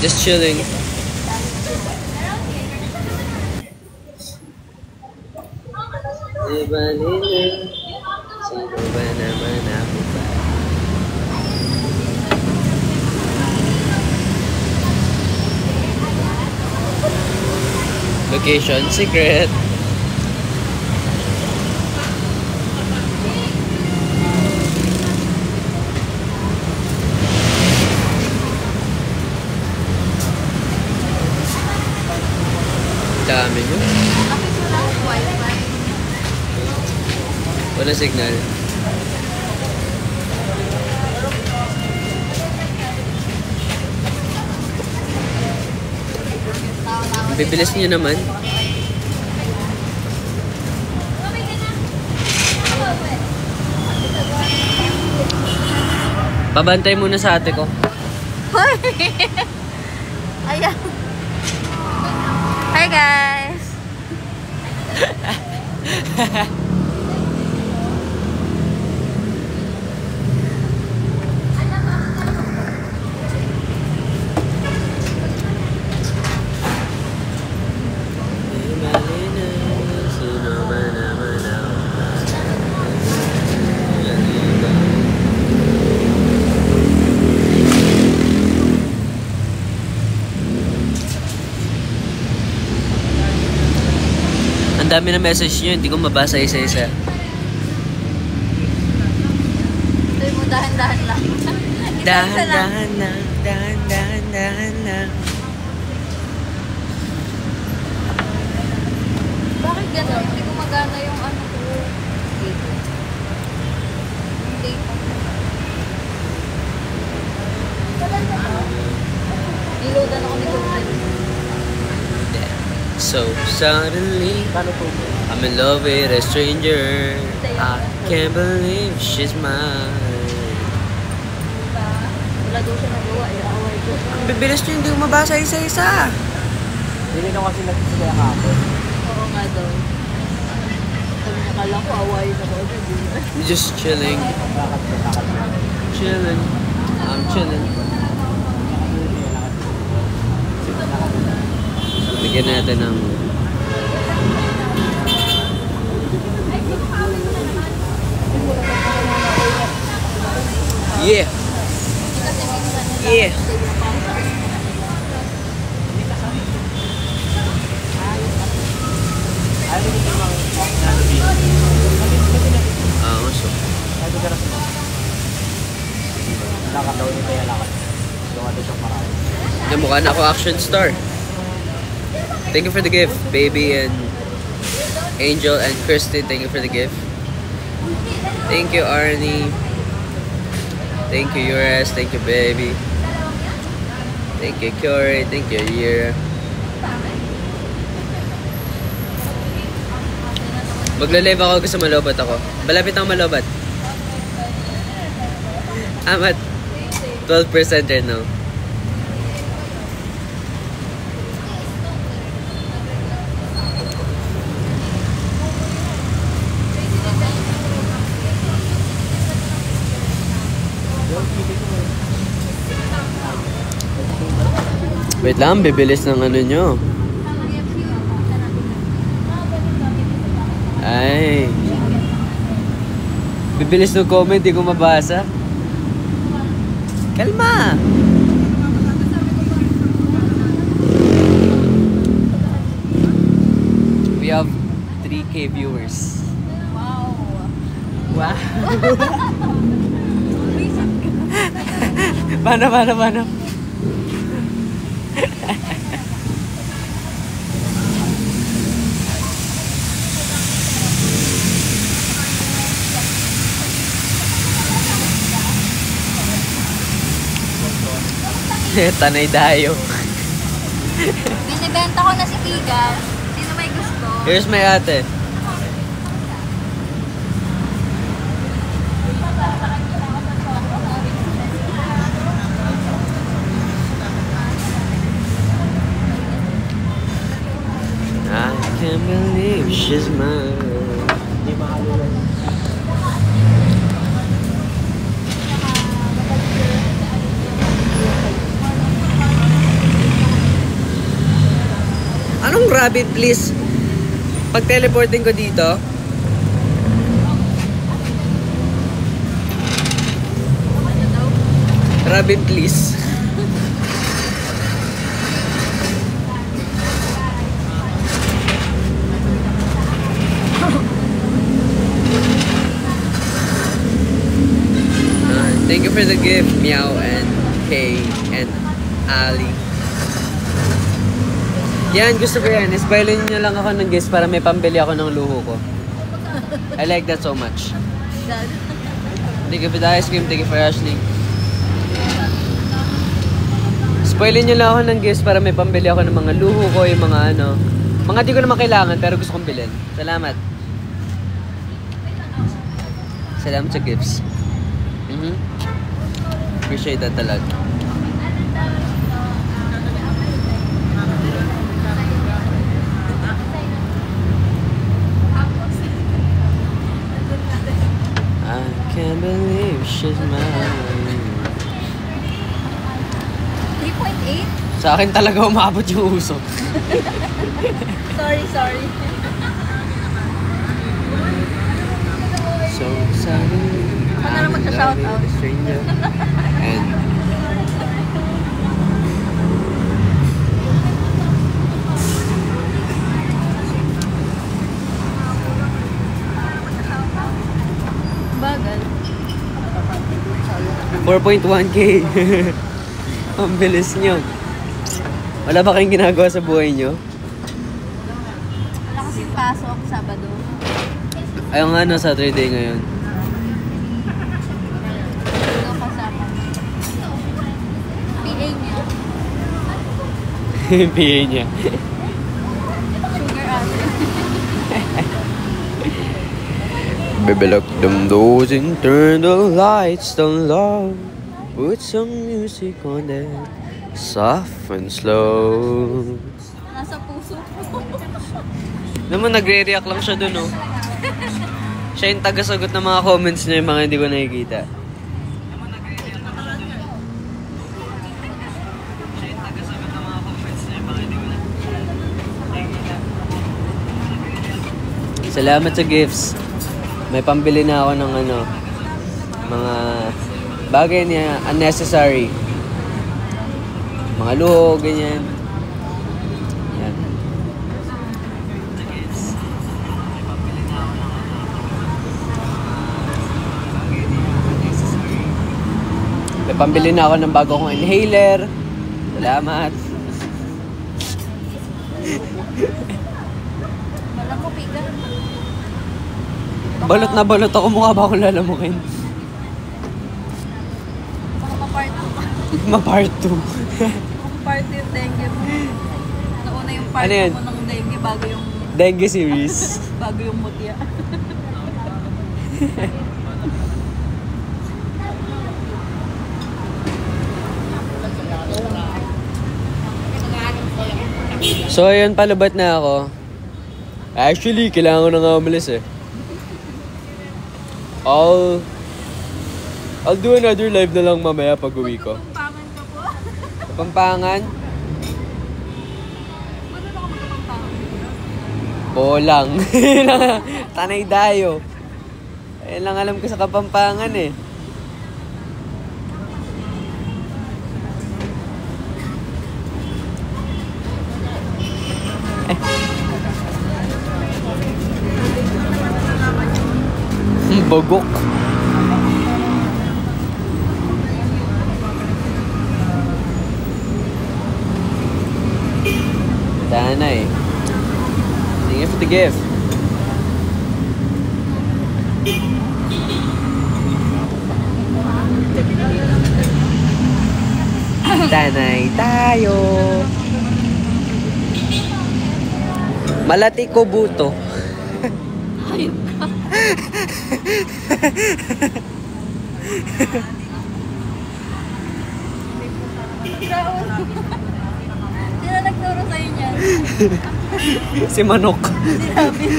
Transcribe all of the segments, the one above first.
Just chilling. Sino ba naman ako ba? Location secret. Dami nyo. Wala signal. Bibilis nyo naman. Pabantay muna sa ate ko. Ayan. Hi guys. Ang dami na message nyo, hindi ko mabasa isa-isa. Ito mo dahan-dahan lang. Dahan-dahan lang, dahan-dahan lang. Bakit gano'n? Hindi ko magana yung ano ko. Hindi. Niloadan ako ni Gordon. So suddenly, I'm in love with a stranger. I can't believe she's mine. Wala daw siya nagawa. Away ko. Ang bibilis nyo, hindi ko mabasa isa-isa. Hindi na kasi nagsisaya hapon. Oo nga daw. Sabi niya, kala ko away na ko. Just chilling. Chilling. I'm chilling. Bigyan natin ng yeah. Yeah. So. Lakad daw nito yung lakad. Gawa doon sa marami. Mukha na ako action star. Thank you for the gift, baby and Angel and Kristen. Thank you for the gift. Thank you, Arnie. Thank you, Ures. Thank you, baby. Thank you, Corey. Thank you, Yira. Magla-live ako kasi malobat ako. Malapit ang malobat. I'm at 12% right now. Wait lang, bibilis ng ano nyo. Ay. Bibilis ng comment, di ko mabasa. Kalma! We have 3K viewers. Wow. Wow. Paano? Tanay dayo. Binibenta ko na si Tigan. Sino may gusto? Here's my ate. I can't believe she's mine. Anong rabbit, please? Pag teleporting ko dito. Rabbit, please. Thank you for the gift, Meow and Kay and Ali. Yan, gusto ko yan. Spoilin nyo lang ako ng gifts para may pambili ako ng luho ko. I like that so much. Thank you for the ice cream. Thank you for Ashley. Spoilin nyo lang ako ng gifts para may pambili ako ng mga luho ko, yung mga ano. Mga di ko naman kailangan pero gusto kong bilhin. Salamat. Salamat sa gifts. Appreciate that talaga. I can't believe she's mine. 3.8? Sa akin talaga umabot yung uso. Sorry. So sorry. Ano na magsa-shoutout? And Bagal. 4.1k. Ang bilis nyo. Wala ba kayong ginagawa sa buhay nyo? Wala kasing pasok, Sabado. Ayaw nga no, Saturday ngayon. Ito kasama. PA niya. PA niya. Sugar ate. Baby, lock them doors and turn the lights down low. Put some music on that, soft and slow. Nasa puso ko. Naman, nagre-react lang siya dun, oh. Siya yung taga-sagot ng mga comments niya, yung mga hindi ko nakikita. Salamat sa gifts. May pambili na ako ng ano, mga bagay niya unnecessary. Mga luho, ganyan. Yan. May pambili na ako ng bago kong inhaler. Salamat. Wala ko bigat. Balot na balot ako, mukha ba akong lalamukin? Baka ma-part 2. Ma-part 2. Part yung dengue mo. Nauna yung part Ano yan? mo ng dengue bago yung Dengue series. bago yung mutya. So, ayun, palubat na ako. Actually, kailangan ko na nga umalis eh. I'll do another live na lang mamaya pag uwi ko. Pampangan ka po. Pampangan? Ano na ako magpapampangan? Bolang. Tanay dayo. Ayun lang alam ko sa Kapampangan eh. Bogok. Tanay. Thank you for the gift. Tanay tayo. Malati ko buto. Ayun ka. Sino nagturo sa'yo niyan? Si Manok. Si Robin.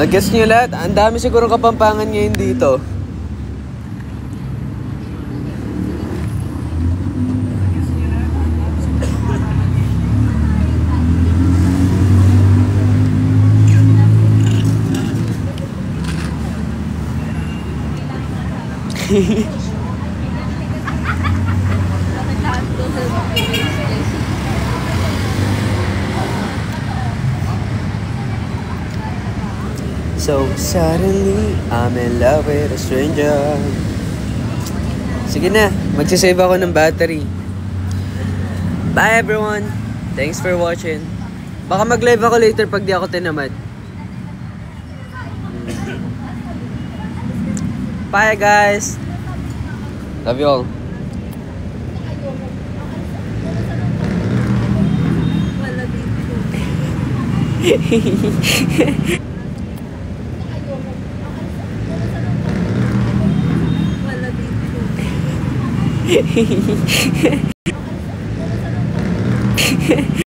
Nag-guess nyo lahat? Ang dami siguro kapampangan ngayon dito. Bakit lahat to sa So suddenly, I'm in love with a stranger. Sige na, magsisave ako ng battery. Bye everyone! Thanks for watching. Baka mag-live ako later pag di ako tinamad. Bye guys! Love you all. wala dito. Wala dito.